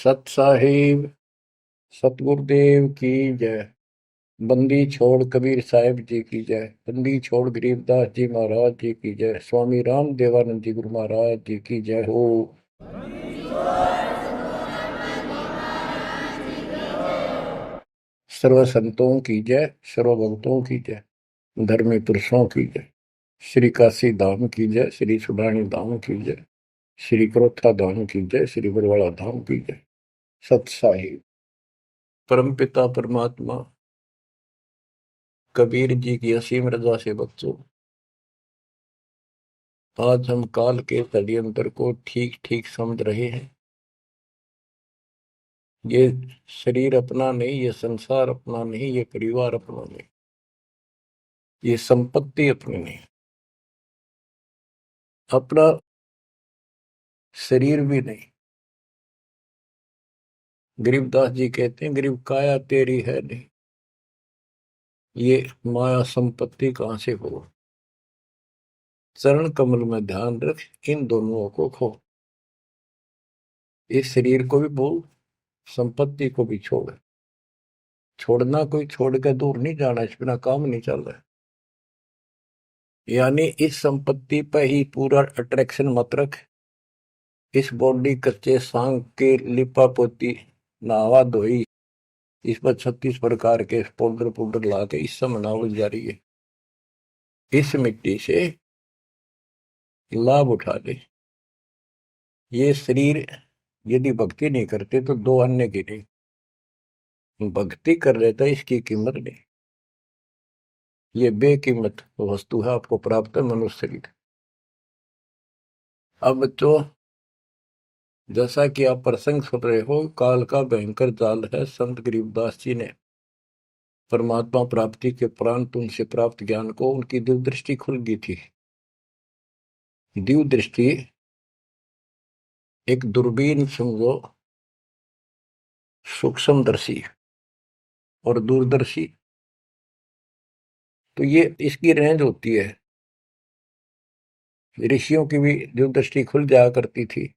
सत साहिब सतगुरुदेव की जय। बंदी छोड़ कबीर साहिब जी की जय। बंदी छोड़ गरीबदास जी महाराज जी की जय। स्वामी राम देवानंद जी गुरु महाराज जी की जय हो। सर्व संतों की जय, सर्व भक्तों की जय, धर्मी पुरुषों की जय। श्री काशी धाम की जय, श्री सुडानी धाम की जय, श्री क्रोथा धाम की जय, श्री बरवाड़ा धाम की जय। सत साहिब परम पिता परमात्मा कबीर जी की असीम रजा से बच्चों, आज हम काल के षड्यंत्र को ठीक ठीक समझ रहे हैं। ये शरीर अपना नहीं, ये संसार अपना नहीं, ये परिवार अपना नहीं, ये संपत्ति अपनी नहीं, अपना शरीर भी नहीं। गरीबदास जी कहते हैं, गरीब काया तेरी है नहीं, ये माया संपत्ति कहां से हो। चरण कमल में ध्यान रख, इन दोनों को खो। इस शरीर को भी भूल, संपत्ति को भी छोड़। छोड़ना कोई छोड़ के दूर नहीं जाना, इस बिना काम नहीं चल रहा। यानी इस संपत्ति पर ही पूरा अट्रैक्शन मत रख। इस बॉडी कच्चे सांग के लिपा पोती नहावा धोई, इस पर 36 प्रकार के पाउडर पाउडर ला के इस समय नाव जा रही है। इस मिट्टी से लाभ उठा ले। ये शरीर यदि भक्ति नहीं करते तो दो अन्य की नहीं, भक्ति कर लेता इसकी कीमत नहीं। ये बेकीमत वस्तु है, आपको प्राप्त है मनुष्य शरीर। अब तो जैसा कि आप प्रसंग सुन रहे हो, काल का भयंकर जाल है। संत गरीबदास जी ने परमात्मा प्राप्ति के उपरांत उनसे प्राप्त ज्ञान को उनकी दिव्य दृष्टि खुल गई थी। दिव्य दृष्टि एक दूरबीन समझो, सूक्ष्मदर्शी और दूरदर्शी। तो ये इसकी रेंज होती है। ऋषियों की भी दिव्य दृष्टि खुल जाया करती थी,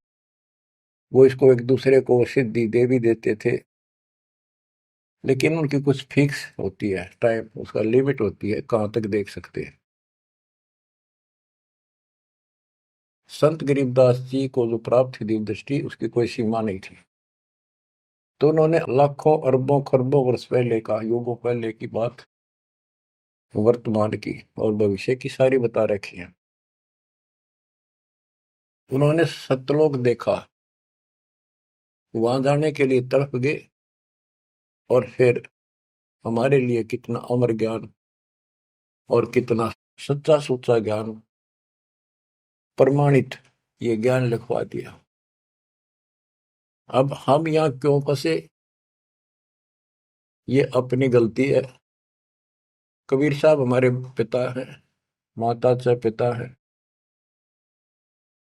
वो इसको एक दूसरे को सिद्धि दे भी देते थे, लेकिन उनकी कुछ फिक्स होती है टाइम, उसका लिमिट होती है कहां तक देख सकते हैं। संत गरीबदास जी को जो प्राप्त थी दिव्य दृष्टि, उसकी कोई सीमा नहीं थी। तो उन्होंने लाखों अरबों खरबों वर्ष पहले का, युगों पहले की बात वर्तमान की और भविष्य की सारी बता रखी है। उन्होंने सतलोक देखा, वहां जाने के लिए तड़प गए, और फिर हमारे लिए कितना अमर ज्ञान और कितना सच्चा सुच्चा ज्ञान, प्रमाणित ये ज्ञान लिखवा दिया। अब हम यहाँ क्यों फंसे, ये अपनी गलती है। कबीर साहब हमारे पिता हैं, माता से पिता है,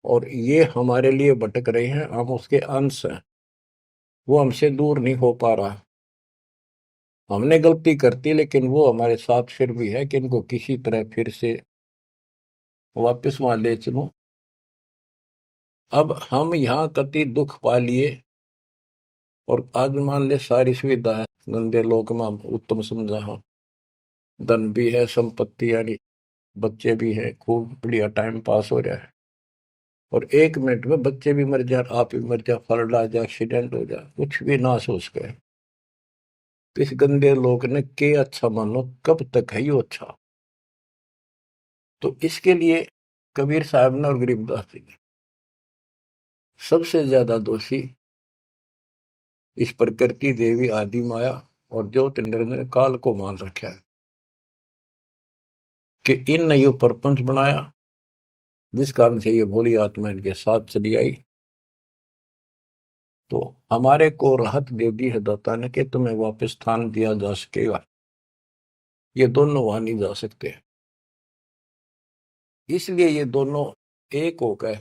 और ये हमारे लिए भटक रहे हैं, हम उसके अंश हैं। वो हमसे दूर नहीं हो पा रहा। हमने गलती करती, लेकिन वो हमारे साथ फिर भी है कि इनको किसी तरह फिर से वापस वहां ले चलो। अब हम यहाँ कति दुख पा लिए, और आज मान ले सारी सुविधा है, गंदे लोक में हम उत्तम समझा हम, धन भी है, संपत्ति यानी बच्चे भी है, खूब बढ़िया टाइम पास हो रहा है। और 1 मिनट में बच्चे भी मर जाए, आप भी मर जाए, फ्लड आ जाए, एक्सीडेंट हो जाए, कुछ भी ना सोच गए। तो इस गंदे लोग ने के अच्छा मानो, कब तक है ये अच्छा। तो इसके लिए कबीर साहब ने और गरीबदास जी ने सबसे ज्यादा दोषी इस प्रकृति देवी आदि माया और ज्योत ने काल को मान रखा है कि इन ने यो प्रपंच बनाया, जिस कारण से ये भोली आत्मा इनके साथ चली आई। तो हमारे को राहत दे दी है दाता ने कि तुम्हें वापस स्थान दिया जा सकेगा। ये दोनों वहां नहीं जा सकते, इसलिए ये दोनों एक होकर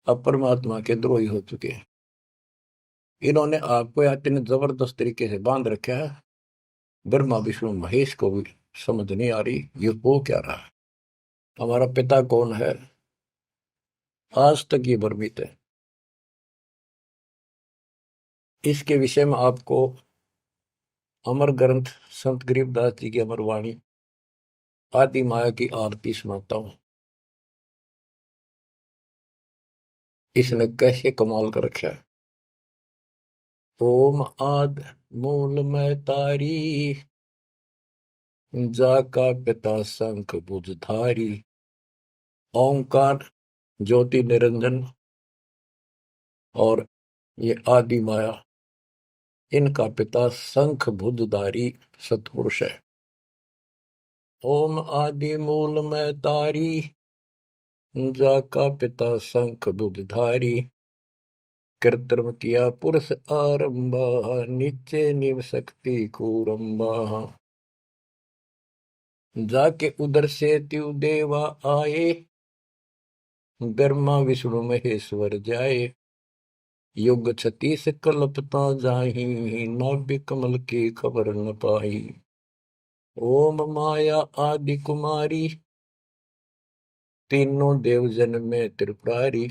अब परमात्मा के द्रोही हो चुके हैं। इन्होंने आपको इतने जबरदस्त तरीके से बांध रखा है, ब्रह्मा विष्णु महेश को भी समझ नहीं आ रही ये हो क्या रहा है। हमारा पिता कौन है, आज तक ये भ्रमित है। इसके विषय में आपको अमर ग्रंथ संत गरीबदास जी की अमर वाणी आदि माया की आरती सुनाता हूं। इसने कैसे कमाल कर रखा है। ओम आद मूल में तारी, जाका पिता शंख भुजधारी। ओंकार ज्योति निरंजन और ये आदि माया, इनका पिता शंख भुजधारी सत्पुरुष है। ओम आदि मूल में तारी, जाका पिता शंख भुजधारी। कृत्रिम किया पुरुष आरंभा, नीचे निव शक्ति कूरंबा। जाके उधर से त्यु देवा आए, ब्रह्मा विष्णु महेश्वर जाए। युग 36 कल्पता जाही, नाभि कमल की खबर न पाई। ओम माया आदि कुमारी, तीनों देव जन में त्रिपुरारी।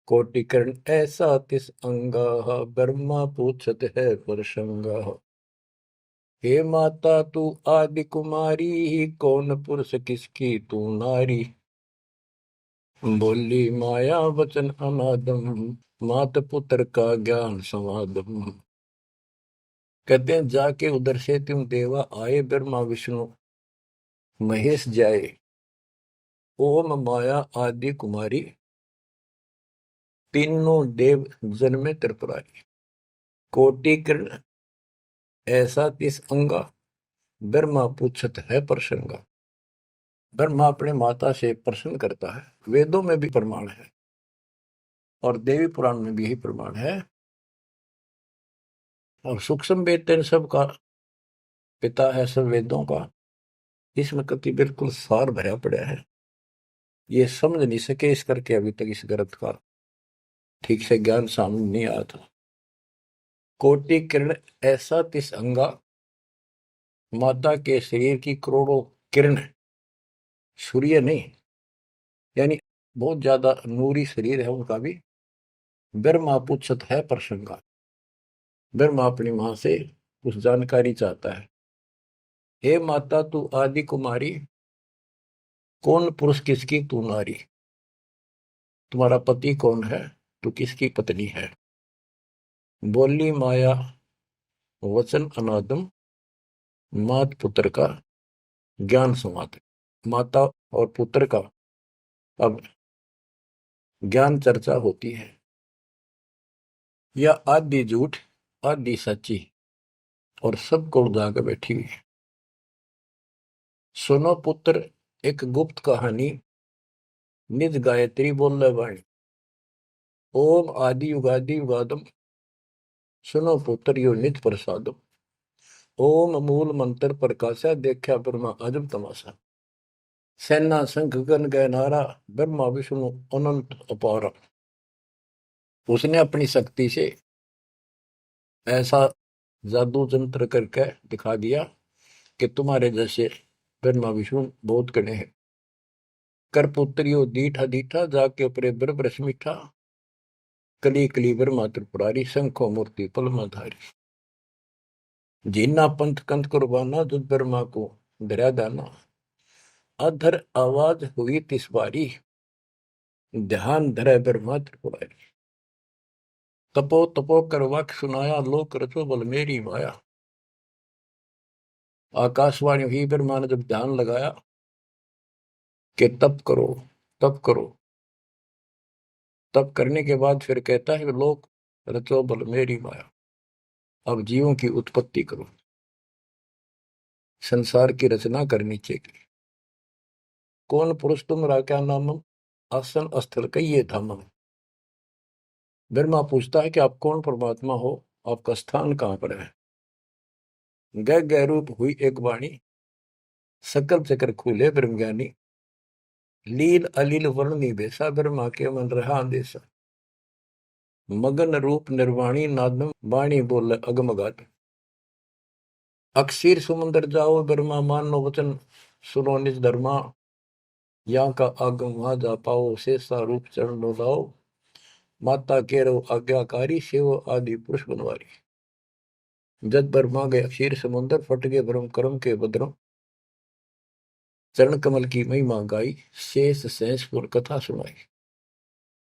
कोटिकर्ण ऐसा तिस अंगा, ब्रह्मा पूछत है परसंगा। हे माता तू आदि कुमारी, कौन पुरुष किसकी तू नारी। बोली माया वचन अनादम, मात पुत्र का ज्ञान समादम। कहते हैं जाके उधर से तुम देवा आए, ब्रह्मा विष्णु महेश जाए। ओम माया आदि कुमारी, तीनों देव जन में त्रिपुरारी। कोटि किरण ऐसा तिस अंगा, ब्रह्मा पूछत है प्रसंगा। ब्रह्मा अपने माता से प्रश्न करता है। वेदों में भी प्रमाण है और देवी पुराण में भी यही प्रमाण है। और सूक्ष्म वेद तेन सब का पिता है, सब वेदों का। इसमें कति बिल्कुल सार भरा पड़ा है। ये समझ नहीं सके इस करके अभी तक इस ग्रंथ का ठीक से ज्ञान सामने नहीं आया था। कोटि किरण ऐसा तिस अंगा, माता के शरीर की करोड़ों किरण, सूर्य नहीं, यानी बहुत ज्यादा नूरी शरीर है उनका भी। ब्रह्मा पूछत है प्रसंगा, ब्रह्मा अपनी मां से कुछ जानकारी चाहता है। हे माता तू आदि कुमारी, कौन पुरुष किसकी तू नारी। तुम्हारा पति कौन है, तू किसकी पत्नी है। बोली माया वचन अनादम, मात पुत्र का ज्ञान संवाद। माता और पुत्र का अब ज्ञान चर्चा होती है। यह आदि झूठ आदि सच्ची और सबको उजागर बैठी हुई है। सुनो पुत्र एक गुप्त कहानी, निज गायत्री बोल वाणी। ओम आदि युगादि युगादम, सुनो पुत्र यो निज प्रसादम। ओम मूल मंत्र प्रकाशा, देखा ब्रह्मा अजब तमाशा। सेना शंख गण गए नारा, ब्रह्मा विष्णु अनंत अपारा। उसने अपनी शक्ति से ऐसा जादू जंत्र करके दिखा दिया कि तुम्हारे जैसे ब्रह्मा विष्णु बहुत गणे हैं। कर पुत्रियो दीठा दीठा, जाके अपरे ब्रह्म मीठा। कली कली ब्रह्मा त्रिपुरारी, शंखो मूर्ति पलमाधारी। जीना पंथ कंथ कुर्बाना, जुद ब्रह्मा को धरा दाना। अधर आवाज हुई तिस बारी, ध्यान धरे ब्रह्मा त्रिपुरारी। तपो तपो कर वाक्य सुनाया, लोक रचो बल मेरी माया। आकाशवाणी हुई, ब्रह्मा ने जब ध्यान लगाया कि तप करो तप करो। तप करने के बाद फिर कहता है लोक रचो बल मेरी माया। अब जीवों की उत्पत्ति करो, संसार की रचना करनी चाहिए। कौन पुरुष तुम क्या नामम, आसन स्थल कहिए धामम। ब्रह्मा पूछता है कि आप कौन परमात्मा हो, आपका स्थान कहां पर है। गह गह रूप हुई एक वाणी, सकल चक्र खुले ब्रह्म ज्ञानी। लील अलील वर्णनी बेसा, ब्रह्मा के मन रहा अंदेशा। मगन रूप निर्वाणी नादम, वाणी बोल अगमगाट। अक्षीर समुंदर जाओ, ब्रह्मा मानो वचन सुनो निज धर्मा। यहाँ का आगम वहां जा पाओ, शेषा रूप चरण लाओ। माता केरो आज्ञाकारी, शिव आदि पुरुष बनवारी। जद ब्रह्मा गया क्षीर समुद्र, फट गए ब्रह्म कर्म के बद्रम। चरण कमल की महिमा गाई, शेष सहसपुर कथा सुनाई।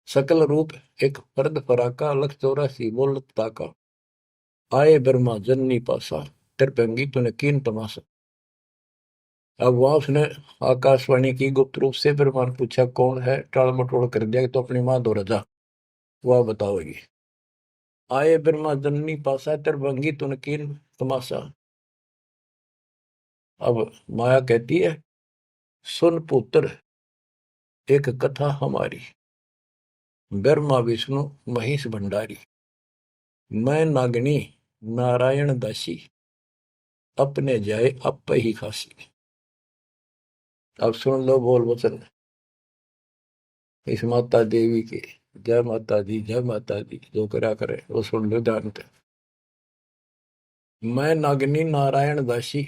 सकल रूप एक फर्द फराका, लख 84 बोलत ताका। आए ब्रह्मा जननी पासा, त्रिभंगी तूने कीन तमाशा। अब वहां उसने आकाशवाणी की गुप्त रूप से, ब्रह्मा ने पूछा कौन है, टाल मटोल कर दिया कि तो अपनी मां दो रजा, वह बताओगी। आए ब्रह्मा जननी पासा, त्रिभंगी तूने कीन तमाशा। अब माया कहती है सुन पुत्र एक कथा हमारी, ब्रह्मा विष्णु महेश भंडारी। मैं नागनी नारायण दासी, अपने जाए अप ही खासी। अब सुन लो बोल वचन इस माता देवी के। जय माता दी, जय माता दी, जो करा करे वो सुन लो ध्यान से। मैं नागनी नारायण दासी,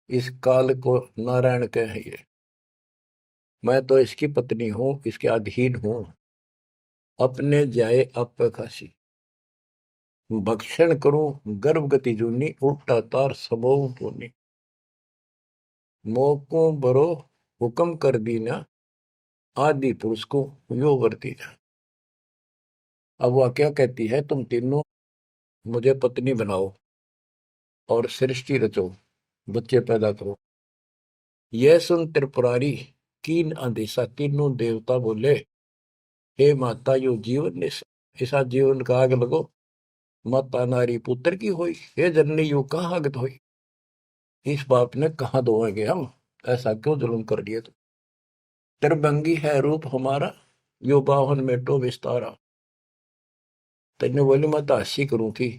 इस काल को नारायण कहिए। मैं तो इसकी पत्नी हूं, इसके अधीन हूं। अपने जाए अप खासी, भक्षण करूं गर्भ गति जूनी, उल्टा तार सबों पूनी। मोको बरो हुक्म कर दीना, आदि पुरुष को यो वर्ती। अब वह क्या कहती है, तुम तीनों मुझे पत्नी बनाओ और सृष्टि रचो, बच्चे पैदा करो। यह सुन त्रिपुरारी कीन अंदेशा, तीनों देवता बोले हे माता यो जीवन ने ऐसा जीवन का आग लगो। माता नारी पुत्र की होई, हे जननी यू कहाँ आगत होई। इस बाप ने कहाँ धोएंगे हम, ऐसा क्यों जुल्म कर दिए। तो त्रिभंगी है रूप हमारा, यो बाहन में तो विस्तारा। तेने बोली मैं तो हंसी करूं थी।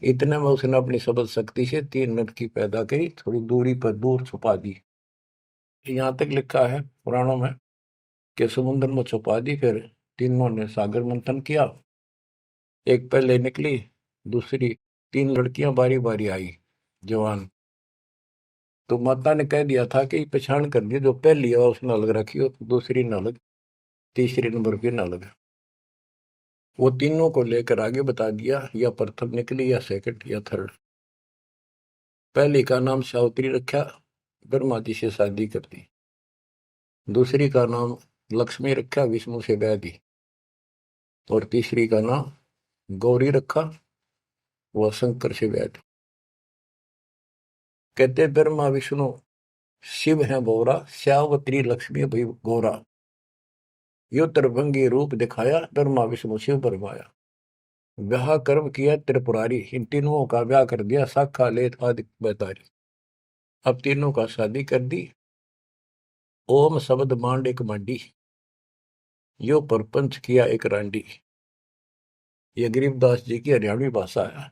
इतने में उसने अपनी सबल शक्ति से 3 मिनट की पैदा करी, थोड़ी दूरी पर दूर छुपा दी। यहां तक लिखा है पुराणों में कि समुद्र में छुपा दी। फिर तीनों ने सागर मंथन किया, एक पहले निकली, दूसरी 3 लड़कियां बारी बारी आई जवान। तो माता ने कह दिया था कि पहचान कर दी, जो पहली है उसने अलग रखी हो, दूसरी न अलग, तीसरी नंबर की न अलग। वो तीनों को लेकर आगे बता दिया, या प्रथम निकली या सेकंड या थर्ड। पहली का नाम सावित्री रखा, ब्रह्मा जी से शादी कर दी। दूसरी का नाम लक्ष्मी रखा, विष्णु से ब्याह दी। और तीसरी का नाम गौरी रखा, वह शंकर से ब्याह दी। कहते ब्रह्मा विष्णु शिव है बोरा, श्यावत्री लक्ष्मी भई गोरा। यो त्रिभंगी रूप दिखाया, ब्रह्मा विष्णु शिव बरमाया। ब्याह कर्म किया त्रिपुरारी, इन तीनों का ब्याह कर दिया, शाखा लेत आदि बैतारी। अब तीनों का शादी कर दी। ओम शब्द मांड एक मंडी, यो परपंच किया एक रांडी। ये गरीबदास जी की हरियाणवी भाषा है।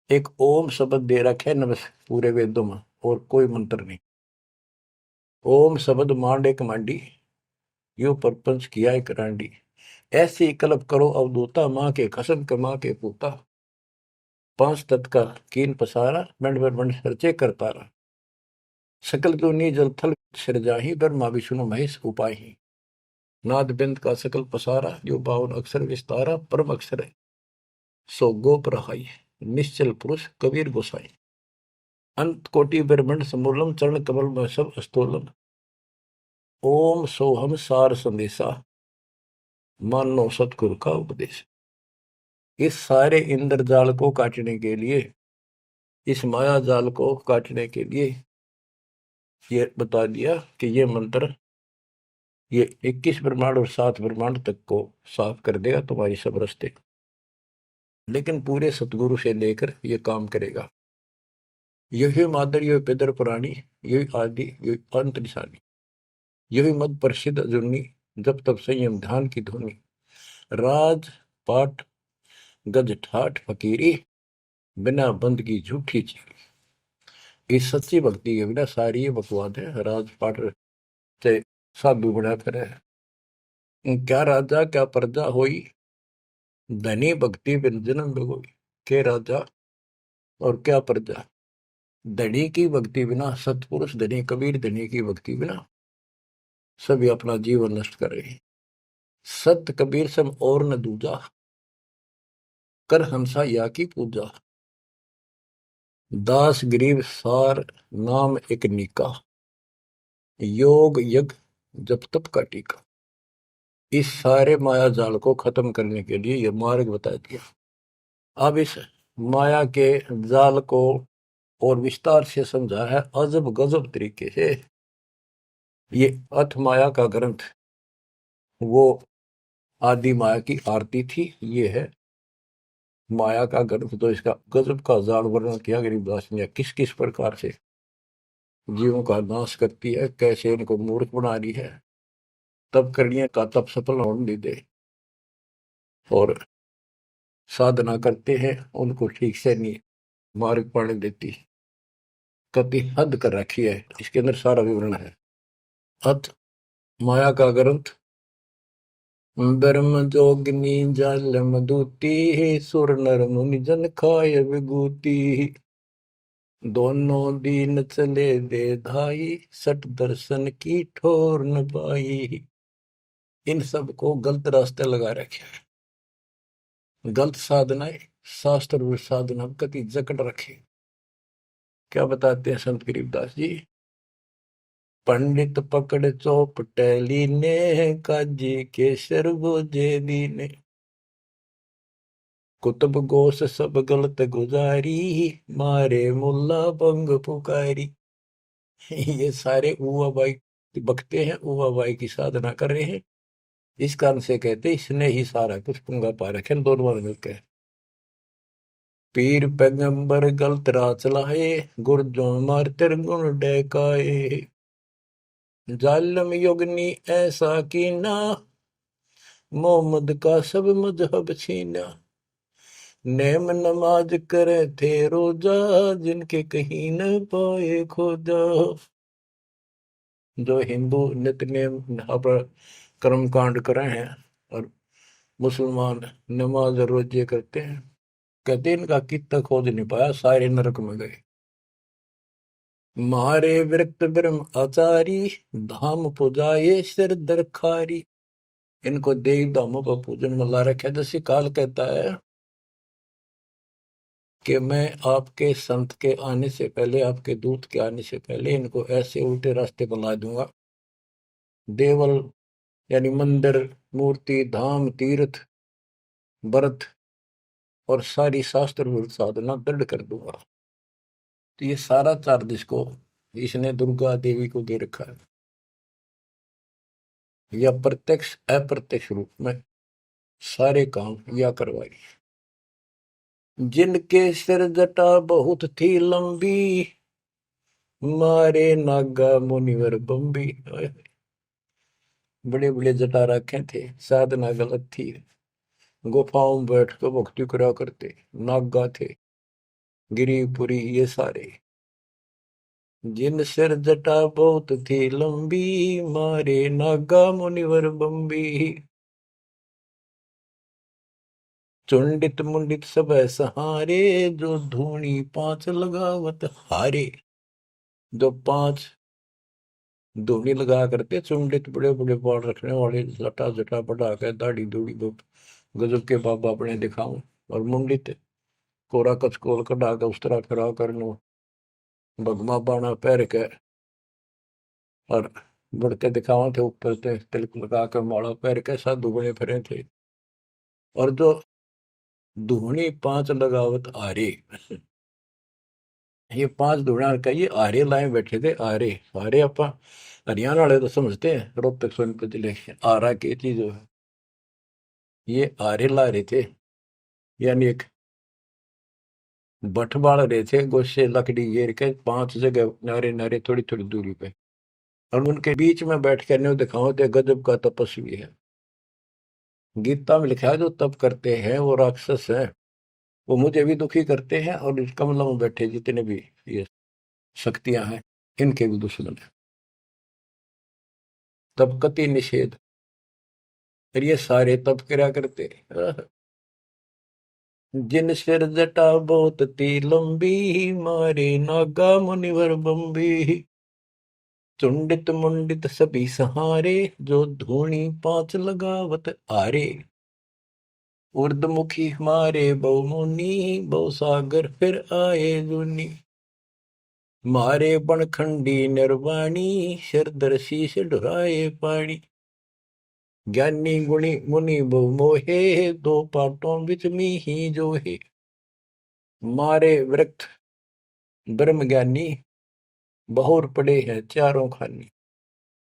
एक ओम शब्द दे रखे नमस् पूरे वेदों में, और कोई मंत्र नहीं। ओम शब्द मांड एक मांडी, यो परपंच किया एक रांडी। ऐसी कल्प करो अवधूता, माँ के कसम के माँ के पूता। 5 तत्व का कीन पसारा, मंड मंड सरचे करतारा। सकल दुनी जल थल सिरजाही, ब्रह्मा विष्णु महेश उपाही। नाद बिंद का सकल पसारा, जो 52 अक्षर विस्तारा। परम अक्षर है सो गोप रहाई, निश्चल पुरुष कबीर गोसाई। अंत कोटि ब्रह्मंड समूलम, चरण कमल में सब अस्तोलम। ओम सोहम सार संदेशा, मानो सतगुरु का उपदेश। इस सारे इंद्रजाल को काटने के लिए, इस माया जाल को काटने के लिए ये बता दिया कि ये मंत्र ये 21 ब्रह्मांड और 7 ब्रह्मांड तक को साफ कर देगा तुम्हारी सब रास्ते। लेकिन पूरे सतगुरु से लेकर ये काम करेगा। यही मादर, यही पितर पुराणी, यही आदि, यही अंत निशानी। यही मद प्रसिद्ध जुन्नी, जब तब संयम ध्यान की धुनी। राज पाठ गज ठाठ फकीरी, बिना बंद की झूठी चीरी। इस सच्ची भक्ति के बिना सारी ये बकवाद है। राज पाठ से साधु बना फिरे, क्या राजा क्या प्रजा होई, धनी भक्ति बिन जन्म बिगोई। के राजा और क्या प्रजा, धनी की भक्ति बिना, सतपुरुष धनी कबीर धनी की भक्ति बिना सभी अपना जीवन नष्ट कर रहे हैं। सत कबीर सम और न दूजा, कर हंसा या की पूजा। दास गरीब सार नाम एक नीका, योग यज्ञ जप तप का टीका। इस सारे माया जाल को खत्म करने के लिए यह मार्ग बता दिया। अब इस माया के जाल को और विस्तार से समझा है अजब गजब तरीके से। ये अथ माया का ग्रंथ वो आदि माया की आरती थी, ये है माया का ग्रंथ। तो इसका गजब का जाल वर्णन किया गरीबदास ने, किस किस प्रकार से जीवों का नाश करती है, कैसे इनको मूर्ख बना रही है, तब करने का तब सफल होने दे, और साधना करते हैं उनको ठीक से नहीं मार्ग पाने देती, कति हद कर रखी है। इसके अंदर सारा विवरण है। अथ माया का ग्रंथ। ब्रह्म जोगिनी जल मधुती, सुर नर मुनि जन खाय विभूति। दोनों दीन चले दे धाई, सट दर्शन की ठोर न पाई। इन सब को गलत रास्ते लगा रखे हैं, गलत साधनाएं, शास्त्र और साधना कति जकड़ रखे। क्या बताते हैं संत गरीबदास जी? पंडित पकड़ चौपटेली ने, काजी केसर भोजे दीने। कुतुब गोस सब गलत गुजारी, मारे मुल्ला बंग पुकारी। ये सारे उवा बाई बकते हैं, उवा बाई की साधना कर रहे हैं। इस कारण से कहते इसने ही सारा कुछ पुंगा पा रखे दोनों मिलकर। पीर पैगंबर गलत राह चलाए, गुरजों मार गुण डैकाए। जालम योगनी ऐसा कीना, मोहम्मद का सब मजहब छीना। नेम नमाज करे थे रोजा, जिनके कहीं न पाए खोजा। जो हिंदू नित्य नेम कर्म कांड करे हैं और मुसलमान नमाज रोजे करते हैं, कहते इनका कितना खोज नहीं पाया, सारे नरक में गए। मारे विरक्त ब्रह्म आचारी, धाम पुजाए सिर दरखारी। इनको देव धामों पर पूजन में ला रखा। जैसे काल कहता है कि मैं आपके संत के आने से पहले, आपके दूत के आने से पहले इनको ऐसे उल्टे रास्ते पर ला दूंगा। देवल यानी मंदिर, मूर्ति, धाम, तीर्थ, व्रत और सारी शास्त्र विरुद्ध साधना दृढ़ कर दूंगा। तो ये सारा चार्ज इसको इसने दुर्गा देवी को दे रखा है, या प्रत्यक्ष अप्रत्यक्ष रूप में सारे काम या करवाई। जिनके सिर जटा बहुत थी लंबी, मारे नागा मुनिवर बम्बी। बड़े बड़े जटा रखे थे, साधना गलत थी, गुफाओं में बैठ कर भक्ति करा करते, नागा थे, गिरिपुरी ये सारे। जिन सिर जटा बहुत थी लंबी, मारे नागा मुनिवर बम्बी। चुंडित मुंडित सब सहारे, जो धूनी पांच लगावत हारे। जो पांच धूनी लगा करते, चुंडित बड़े बड़े बाल रखने वाले, जटा जटा बढ़ा के दाढ़ी दूढ़ी गजब के बाबा अपने दिखाऊं, और मुंडित कोरा कचकोल कढ़ा के उस तरह करा कर भगमा बाणा पैर के और बढ़ते दिखावा थे, ऊपर से तिलक लगा कर माला पैर के साधु बने फिरे थे। और जो धूनी पांच लगावत आरे, ये पांच धूणा का ये आरे लाए बैठे थे। आरे आरे आप हरियाणा वाले तो समझते हैं, रोहतक सोनीपत जिले के आरा की चीज है। ये आरे ला रहे थे, यानी एक बठ बाल रहे थे, गोशे लकड़ी घेर के पांच जगह नारे नारे थोड़ी थोड़ी दूरी पे, और उनके बीच में बैठ कर न्यू दिखाओ थे गजब का तपस्वी है। गीता में लिखा है जो तप करते हैं वो राक्षस है, वो मुझे भी दुखी करते हैं, और इस कमलों में बैठे जितने भी ये शक्तियां हैं इनके भी दुश्मन है। तब कति निषेध, और ये सारे तप करा करते। जिन सिर जटा बहुत ती लंबी, मारे नागा मुनिवर बम्बी। चुंडित मुंडित सभी सहारे, जो धूणी पांच लगावत आरे। उर्दमुखी हमारे बहुमुनि, बहु सागर फिर आए जुनी। मारे बनखंडी निर्वाणी, सिरदर शीश ढुराए पानी। ज्ञानी गुणी मुनि बहु मोहे, दो पाटों बिच ही जो है। मारे वृक्ष ब्रह्म ज्ञानी, बहुर पड़े हैं चारों खानी।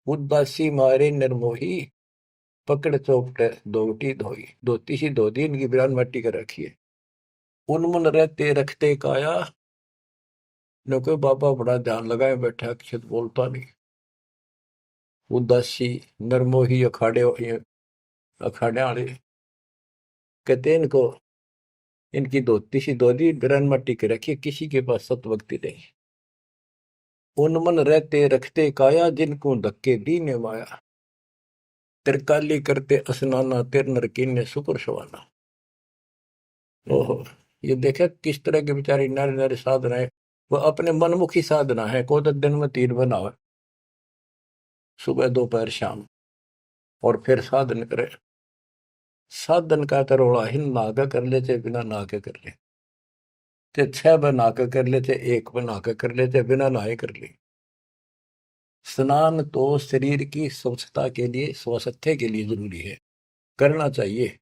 उदासी मारे निर्मोही, पकड़ चौपटे दोटी धोई। धोती सी धोती इनकी बिरान मट्टी कर रखी है। उनमुन रहते रखते काया, न कोई बाबा बड़ा ध्यान लगाए बैठा, अक्षत बोलता नहीं। उदासी नरमोही अखाड़े अखाड़े वाले कहते इनको, इनकी धोती सी धोती बिरान मट्टी कर रखी है, किसी के पास सतभक्ति नहीं। उनमन रहते रखते काया, जिनको धक्के दीने माया। तिरकाली करते स्नाना, तिर नर कीने सुकुर सवाना। ओहो, ये देखे किस तरह के बेचारी नारी नारी साधना है। वो अपने मनमुखी साधना है। को तो दिन में 3 बनावे, सुबह दोपहर शाम, और फिर साधन करे। साधन का तरोड़ा ही नागा कर ले, चाहे बिना नाके कर ले, चाहे 6 बना के कर ले, चाहे 1 बना के कर ले, चाहे बिना नहाए कर ले। स्नान तो शरीर की स्वच्छता के लिए, स्वास्थ्य के लिए जरूरी है, करना चाहिए।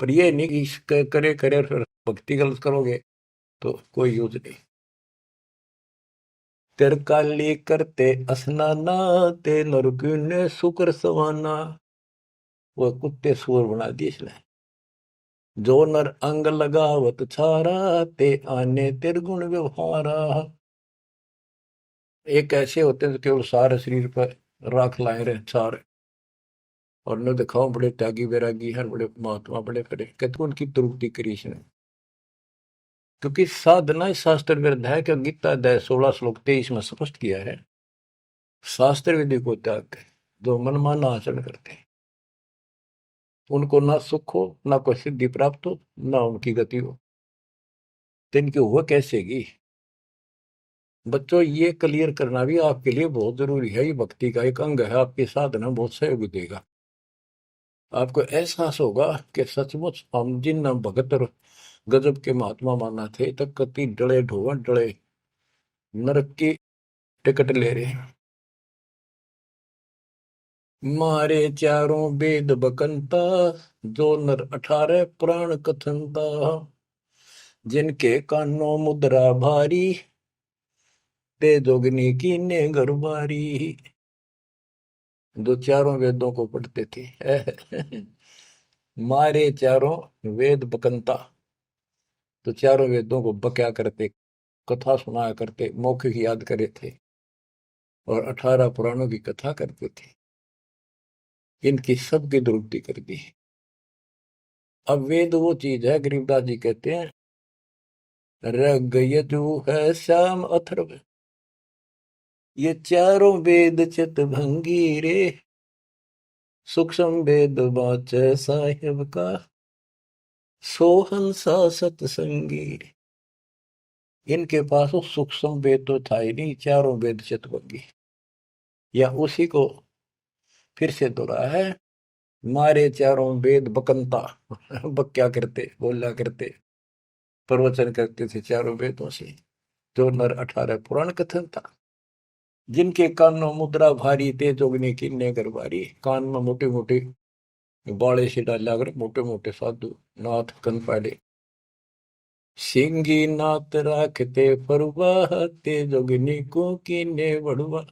पर ये नहीं कि करे करे फिर भक्ति गलत करोगे तो कोई यूज नहीं। तिरकाली करते स्नाना, ते नरकुन शुक्र सवाना। वो कुत्ते सुअर बना दिए इसने। जो नर अंग लगावत छारा, ते आने तिरगुण व्यवहारा। एक ऐसे होते हैं जो केवल सारे शरीर पर राख लाए रहे छार, और न दिखाओ बड़े त्यागी वैरागी हैं, बड़े महात्मा बड़े करे, कहते उनकी त्रुटि करी इसने। क्योंकि साधना इस शास्त्र विरुद्ध है कि गीता अध्याय 16 श्लोक 23 में स्पष्ट किया है, शास्त्र विधि को त्याग कर जो मनमाना आचरण करते हैं, उनको ना सुख हो, ना कोई सिद्धि प्राप्त हो, ना उनकी गति हो। तो इनकी हुआ कैसेगी? बच्चों, ये क्लियर करना भी आपके लिए बहुत जरूरी है। ये भक्ति का एक अंग है, आपकी साधना बहुत सहयोग देगा। आपको एहसास होगा कि सचमुच हम जिन भगत और गजब के महात्मा माना थे, तक कति डले ढोवन डले नरक की टिकट ले रहे हैं। मारे चारों वेद बकंता, जो नर 18 पुराण कथनता। जिनके कानों मुद्रा भारी, ते जोगनी की ने गरबारी। जो चारों वेदों को पढ़ते थे। मारे चारों वेद बकंता, तो चारों वेदों को बक्या करते, कथा सुनाया करते, मौखिक याद करे थे, और 18 पुराणों की कथा करते थे। इनकी सबकी दुरुक्ति कर दी। अब वेद वो चीज है, गरीबदास जी कहते हैं, रग यजु है श्याम अथर्व, ये चारों वेद चित भंगी रे। सूक्ष्म वेद बाच साहिब का, सोहंसा सतसंगी। इनके पास वो सूक्ष्म वेद तो था ही नहीं, चारों वेद चित भंगी। या उसी को फिर से दोहरा है, मारे चारों वेद बकंता। बक्या करते, बोला करते, प्रवचन करते थे चारों वेदों से, जो नर 18 पुराण कथन था। जिनके कानों मुद्रा भारी, ते जोगने की ने गरबारी। कान में मोटे मोटे बाले से डाला कर, मोटे मोटे साधु नाथ कन पाड़े। सिंगी नाथ राखते फरुआ, ते जोगनी को कीने बड़ुआ।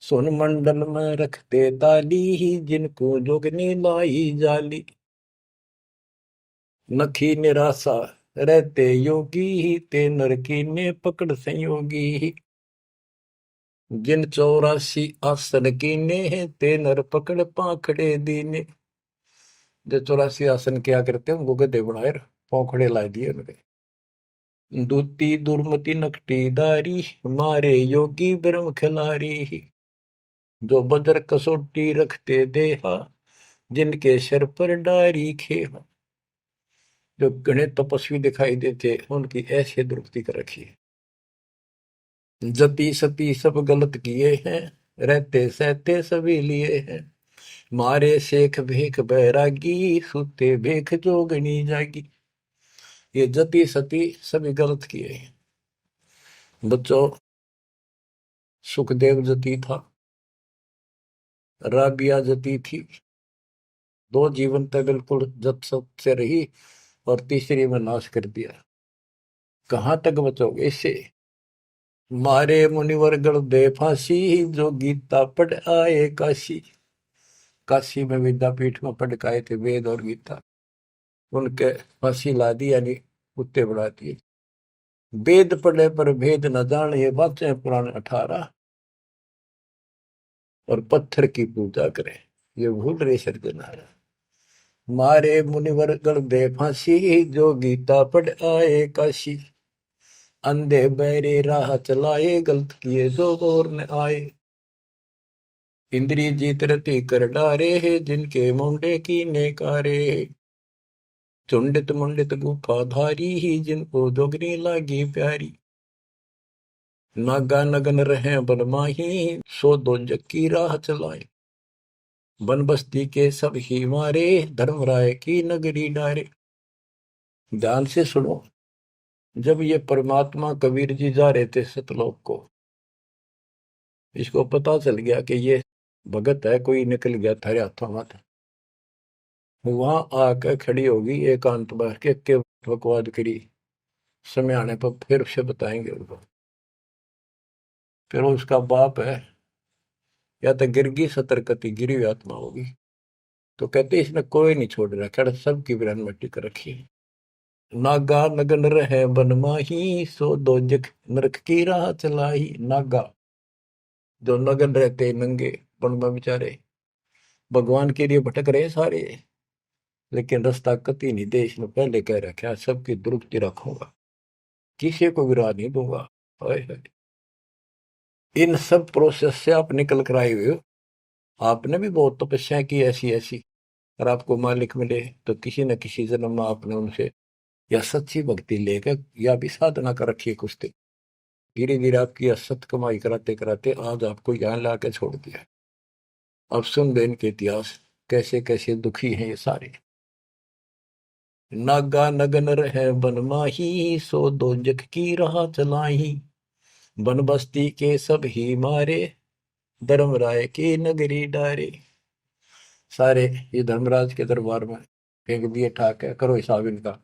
सोन मंडल में रखते ताली, जिनको जोगनी लाई जाली। नखी निराशा रहते योगी, ते नर कीने पकड़ संयोगी। जिन 84 आसन कीने, ते नर पकड़ पाखड़े दीने। जो 84 आसन क्या करते हैं, उनको गधे बनाए पौखड़े ला दिए उनके। दूती दुर्मति नकटी दारी, मारे योगी ब्रह्म खिलारी। जो बजर कसोटी रखते देहा, जिनके सर पर डारी खेहा। जो गणे तपस्वी दिखाई देते, उनकी ऐसे दुरुक्ति कर रखी है। जति सती सब गलत किए हैं, रहते सहते सभी लिए हैं। मारे शेख भेख बैरागी, सुते भेख जोगनी जागी। ये जति सती सभी गलत किए हैं। बच्चों, सुखदेव जति था, राबिया जति थी। दो जीवन तक बिल्कुल जत सत से रही और तीसरी में नाश कर दिया। कहां तक बचोगे इससे? मारे मुनिवर गण दे फांसी, जो गीता पढ़ आए काशी। काशी में विद्यापीठ में पढ़ के आए थे वेद और गीता, उनके फांसी ला दी, यानी कुत्ते बढ़ा दिए। वेद पढ़े पर भेद न जान, ये बातें पुराण 18। और पत्थर की पूजा करें, ये भूल रहे सर्जनारा। मारे मुनिवर गण दे फांसी, जो गीता पढ़ आए काशी। अंधे बहरे राह चलाए, गलत किए जो गौर न आए। इंद्री जीत रति कर डारे है, जिनके मुंडे की नेकारे। चुंडित मुंडित गुफा धारी ही, जिनको जोगनी लागी प्यारी। नागा नगन रहे बनमाही, सो दो जक्की राह चलाए। वन बस्ती के सब ही मारे, धर्मराय की नगरी डारे। ध्यान से सुनो। जब ये परमात्मा कबीर जी जा रहे थे सतलोक को, इसको पता चल गया कि ये भगत है, कोई निकल गया थारे हाथों मत। वहां आकर खड़ी होगी एकांत बैठ के बकवाद करी। समय आने पर फिर से बताएंगे उनको। फिर उसका बाप है, या तो गिरगी सतर्कती गिरी हुई आत्मा होगी, तो कहते इसने कोई नहीं छोड़ रखा, सबकी बिरान मिट्टी कर रखी है। नागा नगन रहे बनमाही, सो दो जख नरक की राह चलाई। नागा जो नगन रहते नंगे वन में बेचारे, भगवान के लिए भटक रहे सारे, लेकिन रास्ता कति नहीं दे। इसने पहले कह रखा सबकी दुरुस्ती रखूंगा, किसी को विराह नहीं दूंगा। इन सब प्रोसेस से आप निकल कर आए हुए हो। आपने भी बहुत तपस्या की ऐसी ऐसी, और आपको मालिक मिले तो किसी न किसी जन्म में आपने उनसे या सच्ची भक्ति लेकर या भी साधना कर रखी है कुछ दिन। धीरे धीरे आपकी असत कमाई कराते कराते आज आपको यहाँ ला के छोड़ दिया। अब सुन दे इनके इतिहास, कैसे कैसे दुखी हैं ये सारे। नागा नगन रहे बनमाही, सो दो जग की राह चलाई। बन बस्ती के सब ही मारे, धर्मराय की नगरी डारे। सारे ये धर्मराज के दरबार में फेंक दिए ठाक है, करो हिसाब इनका।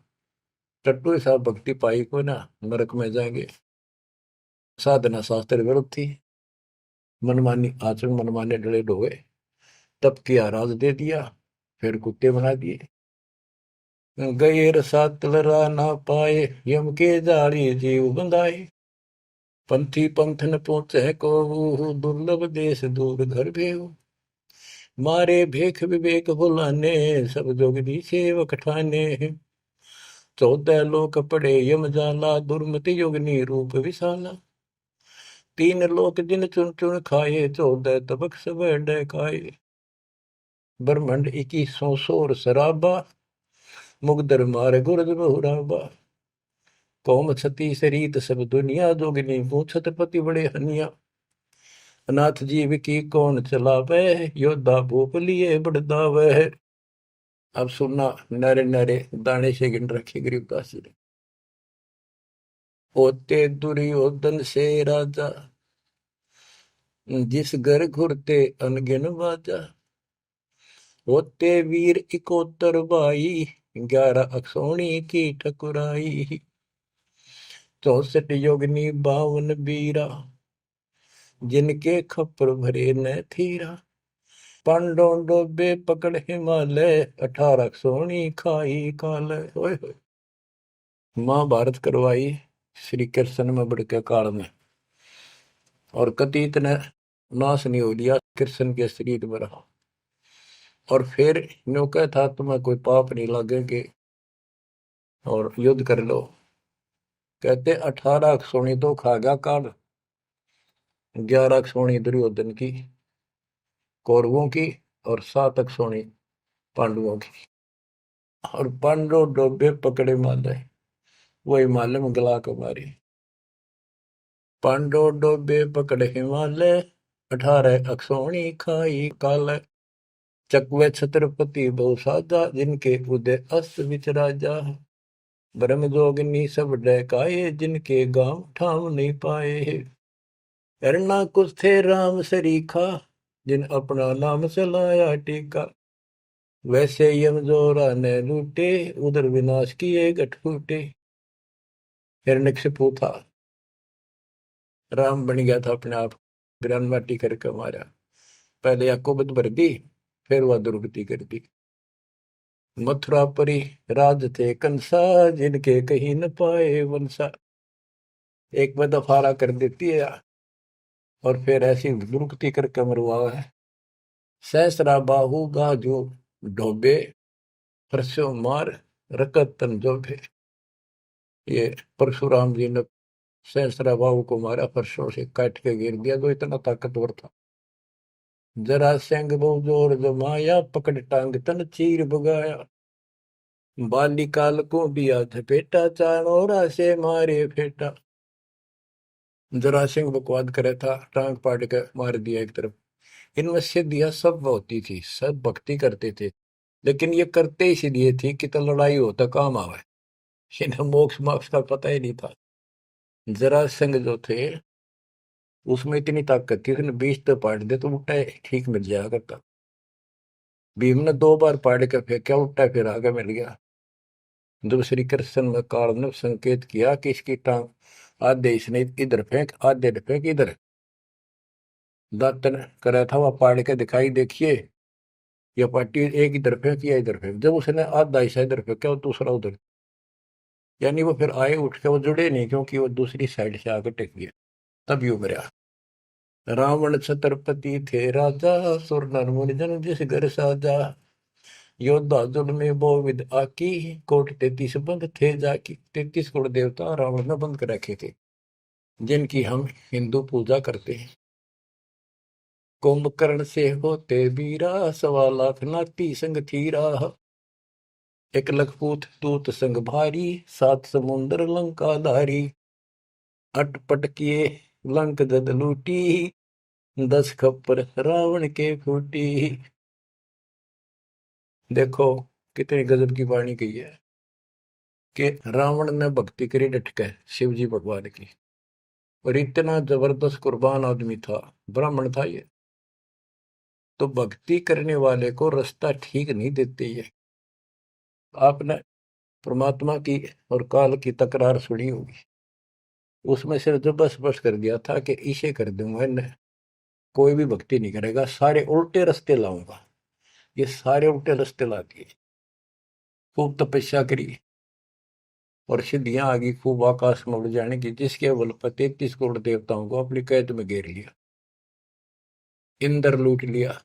टट्टू हिसाब भक्ति पाई को ना नरक में जाएंगे। साधना शास्त्र विरुद्ध थी, मनमानी आचरण मनमाने डले ढोए, तब किया राज दे दिया, फिर कुत्ते बना दिए। गैर सात लरा ना पाए, यम के जाली जीव बंधाए। पंथी पंथ न पहुंचे को, दुर्लभ देश दूर घर भेव। मारे भेख विवेक भुलाने, सब जोगदी सेवक ठाने। 14 लोक पड़े यम जाला, दुर्मति योगनी रूप विशाला। 3 लोक जिन चुन चुन खाए, 14 तबक सब डकाए। ब्रह्मंड 21 सोर शराबा, मुगदर मार गुरद बहुराबा। कौम छती शरीत सब दुनिया, जोगिनी पूछत पति बड़े हनिया। अनाथ जीव की कौन चलावे, योद्धा भूप लिए बड़दावे। अब सुनना, नारे नारे दाने से गिन रखे गरीबदास जी ने। होते दुर्योधन से राजा, जिस घर घुरते अनगिन बाजा। होते वीर इकोतर भाई, 11 अक्षौणी की ठकुराई। 64 योगिनी 52 बीरा, जिनके खप्पर भरे न थीरा। पांडों डोबे पकड़ हिमालय, 18 अक्षौणी खाई काल। महाभारत करवाई श्री कृष्ण में बढ़ काल में, और कति इतने नाश नहीं हो लिया कृष्ण के शरीर में रहा। और फिर न्यू क्या था, तुम्हें कोई पाप नहीं लगेंगे और युद्ध कर लो। कहते 18 अक्षौणी तो खा गया काल, 11 अक्षौणी दुर्योधन की कौरवों की, और 7 अक्षौणी पांडवों की। और पांडव डोबे पकड़े हिमालय, वो हिमालय में गला को मारी। पांडो डोबे पकड़ हिमालय, 18 अक्षौणी खाई काल। चकवे छत्रपति बहु साजा, जिनके उदय अस्त विच राजा। ब्रह्म जोगिनी सब डहकाए, जिनके गांव ठाम नहीं पाए। करना कुछ थे राम सरीखा, जिन अपना नाम चलाया टीका। वैसे यम जोरा ने लूटे, उधर विनाश किए गठ फूटे। हिरण्यकशिपु था, राम बन गया था अपने आप, ग्रान माटी करके मारा। पहले याकोबत भर दी, फिर वह दुर्गति कर दी। मथुरा परी राज थे कंसा, जिनके कहीं न पाए वंशा। एक में दफारा कर देती है और फिर ऐसी दुर्गति करके मरवा है। सहस्रा बाहु गाजो ढोबे, परसों मार रकत तन जोबे। ये परशुराम जी ने सहस्रा बाहु को मारा, परसों से काट के गिर दिया, जो इतना ताकतवर था। जरा सिंह बहु जोर जमाया, पकड़ टांग तन चीर भगाया। बालिकाल को दिया झपेटा, चाणोरा से मारे फेटा। जरा सिंह बकवाद करे था, टांग पाड़ के मार दिया एक तरफ। इनमें सिद्धियां सब होती थी, सब भक्ति करते थे, लेकिन ये करते इसलिए थी कि तो लड़ाई हो तो काम आवे। इन्हें मोक्ष मोक्ष का पता ही नहीं था। जरा सिंह जो थे उसमें इतनी ताकत थी, उसने 20 तो पाड़ दे तो उल्टा ठीक मिल जाया करता। भीम ने 2 बार पाड़ के फेंका, उल्टा फिर आगे मिल गया। जब श्री कृष्ण ने काल ने संकेत किया कि इसकी टांग आधे इसने इधर फेंक, आधे फेंक इधर, दातन करा था वह पाड़ के दिखाई, देखिए यह पार्टी एक इधर फेंक या इधर फेंक। जब उसने आधा हिस्सा इधर फेंका, दूसरा उधर, यानी वो फिर आए उठ के, वो जुड़े नहीं, क्योंकि वो दूसरी साइड से आकर टेक गया, तब यूं मरा। रावण छत्रपति थे राजा, सुर नर मुनि जन जिस घर साजा। योद्धा जुल में बहुविध आकी, कोट 33 बंद थे जाकी। 33 कोट देवता रावण ने बंद कर रखे थे, जिनकी हम हिंदू पूजा करते हैं। कुंभकर्ण से होते बीरा, 1.25 लाख नाती संग थीरा। एक लखपूत दूत संग भारी, 7 समुंदर लंका धारी। अटपट किए लंक जद लूटी, 10 खप्पर रावण के फूटी। देखो कितनी गजब की वाणी कही है कि रावण ने भक्ति करी डटके शिव जी भगवान की, और इतना जबरदस्त कुर्बान आदमी था, ब्राह्मण था ये। तो भक्ति करने वाले को रास्ता ठीक नहीं देते ये। आपने परमात्मा की और काल की तकरार सुनी होगी, उसमें सिर्फ जब बस बस कर दिया था कि इसे कर दूंगा, इन्हें कोई भी भक्ति नहीं करेगा, सारे उल्टे रास्ते लाऊंगा। ये सारे उल्टे रास्ते ला दिए। खूब तपस्या करी और सिद्धियां आ गई, खूब आकाश में उड़ जाने की, जिसके बल पर 33 करोड़ देवताओं को अपनी कैद में घेर लिया, इंद्र लूट लिया,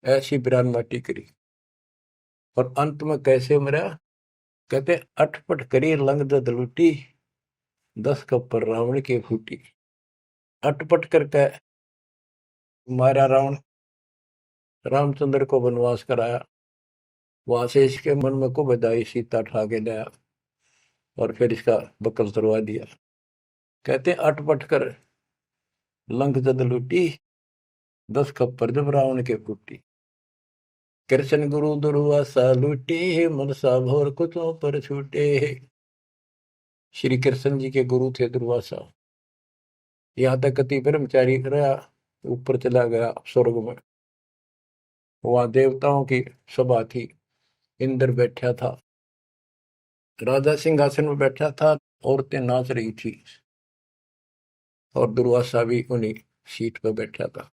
ऐसी बिरान माटी करी। और अंत में कैसे मरा? कहते अटपट करी लंग दद लूटी, 10 कप्पर रावण की फूटी। अटपट करके मारा रावण, रामचंद्र को वनवास कराया, वहां से इसके मन में को बधाई, सीता ठा के लाया और फिर इसका बकल तरवा दिया। कहते अटपट कर लंक जद लूटी, 10 खप्पर जब रावण के फूटी। कृष्ण गुरु दुर्वासा लूटे, मनसा भोर कुचों पर छूटे। श्री कृष्ण जी के गुरु थे दुर्वासा। यहाँ तक कति ब्रह्मचारी रहा, ऊपर चला गया स्वर्ग में, वहां देवताओं की सभा थी, इंद्र बैठा था, राजा सिंहासन में बैठा था, औरतें नाच रही थी, और दुर्वासा भी उन्हीं सीट पर बैठा था,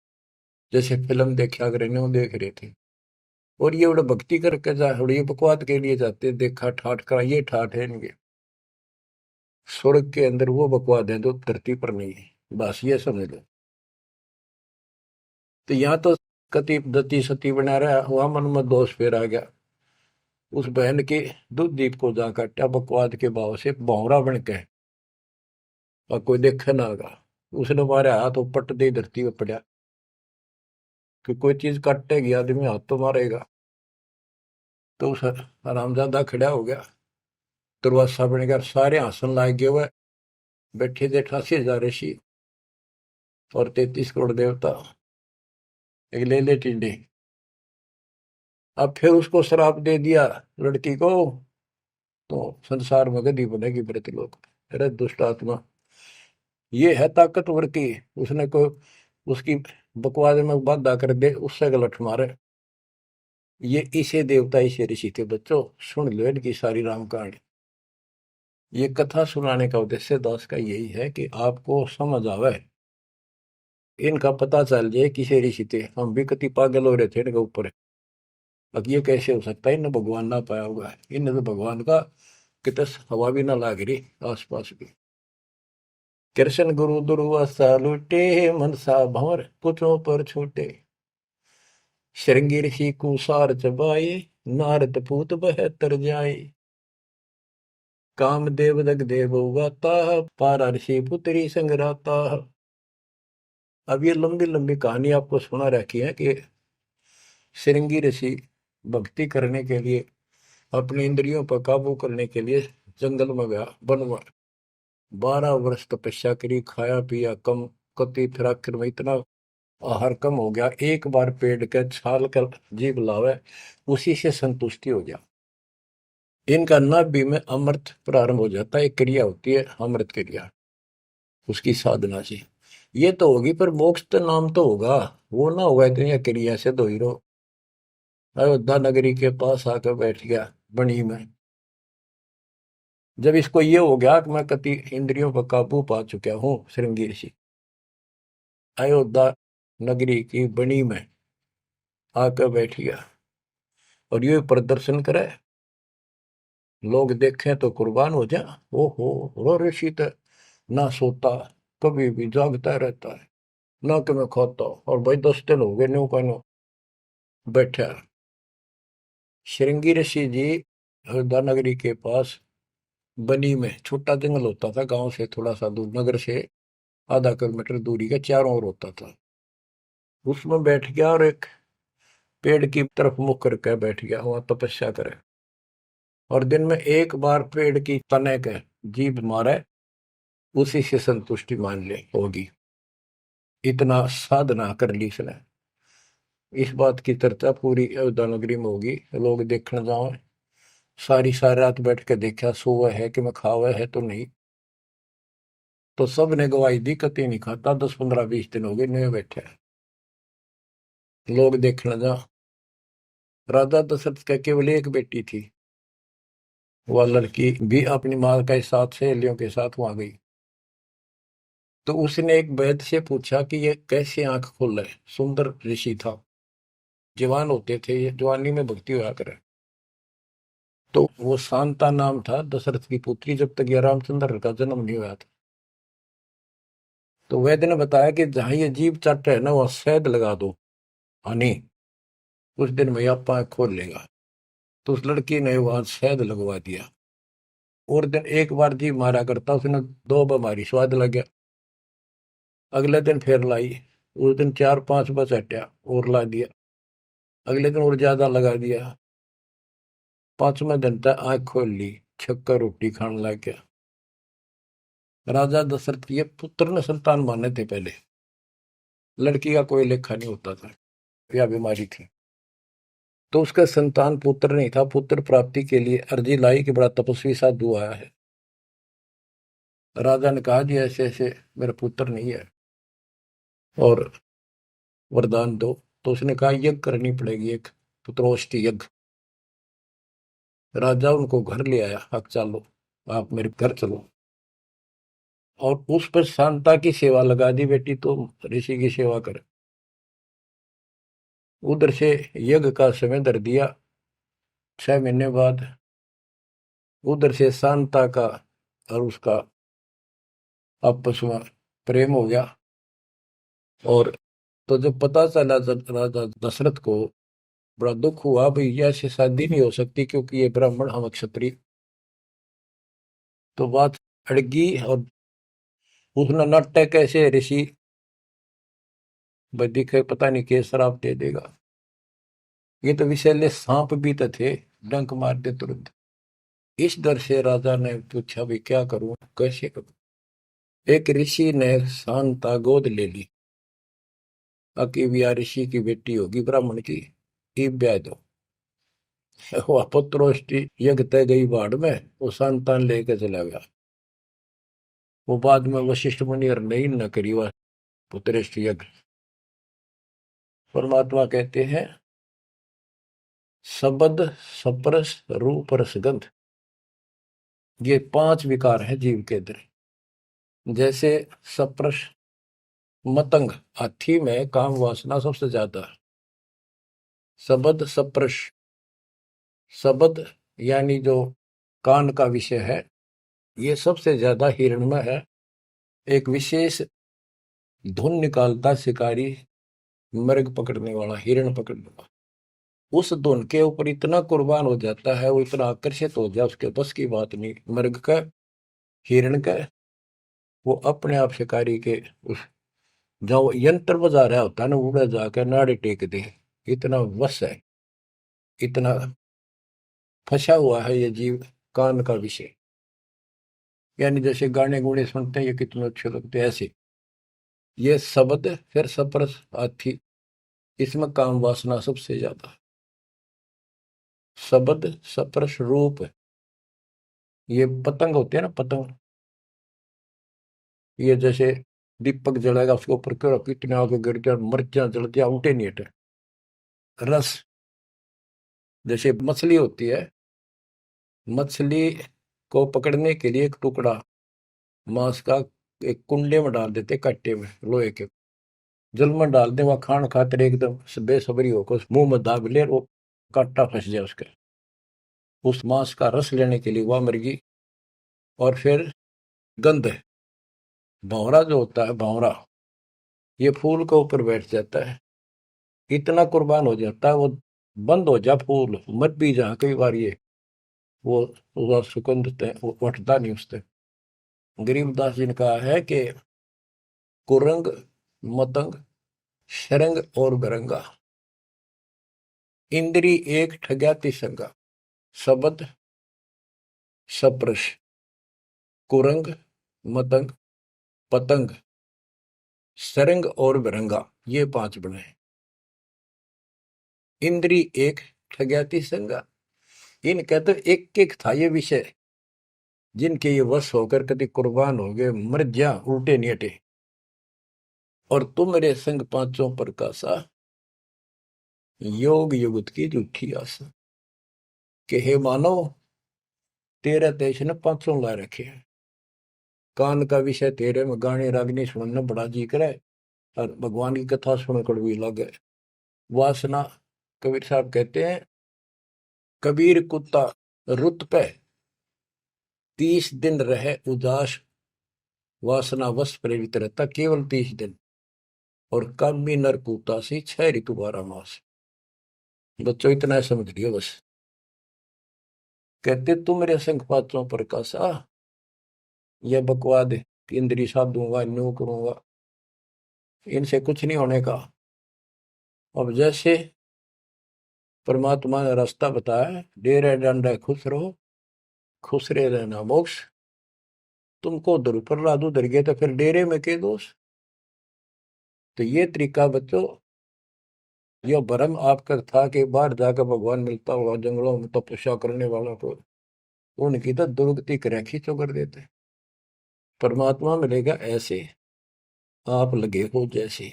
जैसे फिल्म देखा कर देख रहे थे। और ये बड़ा भक्ति करके जा, ये बकवाद के लिए जाते, देखा ठाठ का, ये ठाठ है इनके। स्वर्ग के अंदर वो बकवाद है जो धरती पर नहीं है, बस ये समझ लो। तो यहाँ तो कति दती सती बना रहा, वहां मन में दोष फिर आ गया। उस बहन के दूध दीप को जा काटा बकवाद के भाव से, भौरा बन के, और कोई देखे ना आगा। उसने मारे हाथ पट दे धरती में पड़ा, कि कोई चीज काटेगी आदमी हाथ तो मारेगा। तो उस हरामजादा खड़ा हो गया, दुर्वासा बन गया, सारे हंसन लाग गए हुए। बैठे थे 88,000 ऋषि और 33 करोड़ देवता, एक ले ले टिड्डे। अब फिर उसको श्राप दे दिया लड़की को, तो संसार में गति बनेगी मृतलोक। अरे दुष्ट आत्मा, ये है ताकतवर की, उसने को उसकी बकवास में बाधा कर दे, उससे गलत मारे। ये इसे देवता इसे ऋषि थे बच्चों, सुन लो इनकी सारी राम कहानी। ये कथा सुनाने का उद्देश्य दास का यही है कि आपको समझ आवे, इनका पता चल जाए किसे ऋषि थे। हम भी कति पागल हो रहे थे इनके ऊपर। अब ये कैसे हो सकता है, इन्हें भगवान ना पाया होगा, इन्हें तो भगवान का कितने हवा भी ना लाग रही आसपास भी। कृष्ण गुरु दुर्वासा लुटे, मनसा भंवर पुत्रों पर छूटे। श्रृंगी ऋषि कुसार चबाए, नारद पूत बहत्तर जाए। कामदेव दग देव गाता, पारा ऋषि पुत्री संगराता। अब ये लंबी लंबी कहानी आपको सुना रखी है कि श्रृंगी ऋषि भक्ति करने के लिए, अपनी इंद्रियों पर काबू करने के लिए जंगल में गया, वन में 12 वर्ष तपस्या करी, खाया पिया कम, कति फिर आखिर में इतना आहार कम हो गया, एक बार पेड़ के छाल कर जीभ लावे, उसी से संतुष्टि हो गया। इनका नाभि में अमृत प्रारंभ हो जाता है, एक क्रिया होती है अमृत क्रिया, उसकी साधना से। ये तो होगी, पर मोक्ष तो नाम तो होगा, वो ना होगा इतनी क्रिया से दो हीरो। अयोध्या नगरी के पास आकर बैठ गया बनी में। जब इसको ये हो गया कि मैं कति इंद्रियों पर काबू पा चुका हूं, श्रृंगी ऋषि अयोध्या नगरी की बनी में आकर बैठ गया और ये प्रदर्शन करे, लोग देखें तो कुर्बान हो जाए। ओहो, रो ऋषि तो ना सोता, कभी भी जागता रहता है, ना कि मैं खाता, और भाई 10 दिन हो गए न्यू का न्यू बैठा। श्रृंगी ऋषि जी अयोध्या नगरी के पास बनी में, छोटा जंगल होता था गांव से थोड़ा सा दूर, नगर से आधा किलोमीटर दूरी का, चारों ओर होता था। उसमें बैठ गया और एक पेड़ की तरफ मुख करके बैठ गया, वहां तपस्या करे। और दिन में एक बार पेड़ की तने के जीभ मारे, उसी से संतुष्टि मान ले होगी। इतना साधना कर ली इसने। इस बात की चर्चा पूरी अयोध्या नगरी में होगी, लोग देखने जाओ। सारी सारी रात बैठ के देखा, सोवा है कि मैं खावा है तो नहीं। तो सब ने गवाही दी, कति नहीं खाता, 10 15 20 दिन हो गए नहीं बैठे, लोग देखने जा। राजा दशरथ का केवल एक बेटी थी, वह लड़की भी अपनी माँ के साथ सहेलियों के साथ वहां गई। तो उसने एक वैद्य से पूछा कि ये कैसे आंख खोल रहे। सुंदर ऋषि था, जवान होते थे, ये जवानी में भक्ति हुआ करे। तो वो शांता नाम था दशरथ की पुत्री, जब तक ये रामचंद्र का जन्म नहीं हुआ था। तो वैद्य ने बताया कि जहां ये जीभ चट है ना, वहां शहद लगा दो हनी, कुछ दिन में आप आंख खोल लेगा। तो उस लड़की ने वहां शहद लगवा दिया, और दिन एक बार जीभ मारा करता, उसने 2 बार स्वाद लग गया। अगले दिन फिर लाई, उस दिन 4 5 बस हटा और ला दिया। अगले दिन और ज्यादा लगा दिया। 5वें दिन तक आंख खोल ली, छक्का रोटी खाने लग गया। राजा दशरथ के पुत्र ने संतान माने थे पहले, लड़की का कोई लेखा नहीं होता था, या बीमारी थी। तो उसका संतान पुत्र नहीं था, पुत्र प्राप्ति के लिए अर्जी लाई कि बड़ा तपस्वी साधु आया है। राजा ने कहा जी ऐसे ऐसे मेरा पुत्र नहीं है और वरदान दो। तो उसने कहा यज्ञ करनी पड़ेगी, एक पुत्रोष्टि यज्ञ। राजा उनको घर ले आया, अब चलो आप मेरे घर चलो, और उस पर शांता की सेवा लगा दी, बेटी तो ऋषि की सेवा करे। उधर से यज्ञ का समय धर दिया। 6 महीने बाद उधर से शांता का और उसका आपस में प्रेम हो गया। और तो जब पता चला राजा दशरथ को बड़ा दुख हुआ, भाई ऐसी शादी नहीं हो सकती क्योंकि ये ब्राह्मण हम क्षत्रिय। तो बात अड़गी और उसने नाट्य कैसे ऋषि भाई दिखे, पता नहीं के शराब दे देगा। ये तो विषैले सांप भी तो थे, डंक मार दे तुरंत। इस डर से राजा ने पूछा भी क्या करूं, कैसे करूं। एक ऋषि ने शांता गोद ले ली। अकी भी ऋषि की बेटी होगी ब्राह्मण की, ई ब्याह दो। वह पुत्रोष्टि यज्ञ तय गई बाढ़ में, वो संतान लेके चला गया। वो बाद में वशिष्ठ मुनि और नहीं न करी वह पुत्रेष्टि यज्ञ। परमात्मा कहते हैं शब्द सप्रस रूप रसगंध, ये 5 विकार हैं जीव के अंदर। जैसे सप्रस मतंग, हाथी में काम वासना सबसे ज्यादा है। शब्द सप्रस, शब्द यानी जो कान का विषय है, ये सबसे ज्यादा हिरण में है। एक विशेष धुन निकालता शिकारी, मृग पकड़ने वाला, हिरण पकड़ने वाला, उस धुन के ऊपर इतना कुर्बान हो जाता है, वो इतना आकर्षित हो जाए, उसके बस की बात नहीं मृग का, हिरण का। वो अपने आप शिकारी के उस जो यंत्र बजा रहा होता है ना, उड़ा जाकर नाड़े टेक दे, इतना वश है, इतना फंसा हुआ है ये जीव कान का विषय। यानी जैसे गाने गुणे सुनते हैं ये कितने अच्छे लगते हैं, ऐसे ये शब्द फिर सप्रस हाथी, इसमें काम वासना सबसे ज्यादा। शब्द सप्रस रूप, ये पतंग होते हैं ना, पतंग, ये जैसे दीपक जलाएगा उसके ऊपर क्यों कितने आगे गिर गया, मिर्चा जल गया, उठे नहीं हटे। रस, जैसे मछली होती है, मछली को पकड़ने के लिए एक टुकड़ा मांस का एक कुंडे में डाल देते, कट्टे में लोहे के, जल में डाल दे, वह खान खातिर एकदम बेसब्री होकर मुंह में दाब ले, वो कांटा फंस जाए उसके, उस मांस का रस लेने के लिए वह मुर्गी। और फिर गंध, भंवरा जो होता है, भंवरा, ये फूल के ऊपर बैठ जाता है, इतना कुर्बान हो जाता है, वो बंद हो जा फूल मत भी जा, कई बार ये वो सुगंध वो उठता नहीं उससे। गरीबदास जी ने कहा है कि कुरंग मतंग शरंग और बरंगा, इंद्री एक ठग्या तिसंगा। शब्द सप्रश, कुरंग, मतंग, पतंग, सरंग और बरंगा, ये 5 बने। इंद्री एक ठग्या तिसंगा, इनका तो एक एक था ये विषय, जिनके ये वश होकर कभी कुर्बान हो गए, मर जा, उल्टे नहीं हटे। और तुम मेरे संग पांचों प्रकाशा, योग युगत की झूठी आशा। कि हे मानव, तेरे देश ने 500 ला रखे हैं, कान का विषय तेरे में गाने रागनी सुनना बड़ा जी करे, और भगवान की कथा सुन कड़वी लगे। वासना, कबीर साहब कहते हैं कबीर कुत्ता रुत पे 30 दिन रहे उदास, वासना वश प्रेरित रहता केवल 30 दिन, और कामी नर कुत्ता से 6 ऋतु 12 मास। बच्चों इतना समझ लियो बस। कहते तुम मेरे संग पात्रों प्रकाशा, यह बकवाद इंद्री साधूंगा, न्यू करूंगा, इनसे कुछ नहीं होने का। अब जैसे परमात्मा ने रास्ता बताया, डेरे डंडे खुश रहो, खुश रहे रहना मोक्ष। तुमको उधर प्रहलाद उधर गए तो फिर डेरे में के दोष। तो ये तरीका बच्चों, यह भरम आपका था कि बाहर जाकर भगवान मिलता होगा जंगलों में तपस्या करने वालों को, उनकी तो दुर्गति कर खींचो कर देते। परमात्मा मिलेगा ऐसे आप लगे हो जैसे,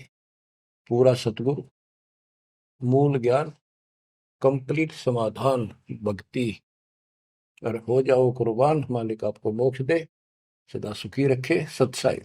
पूरा सतगुरु, मूल ज्ञान, कंप्लीट समाधान, भक्ति, और हो जाओ कुर्बान, मालिक आपको मोक्ष दे, सदा सुखी रखे। सत्साई।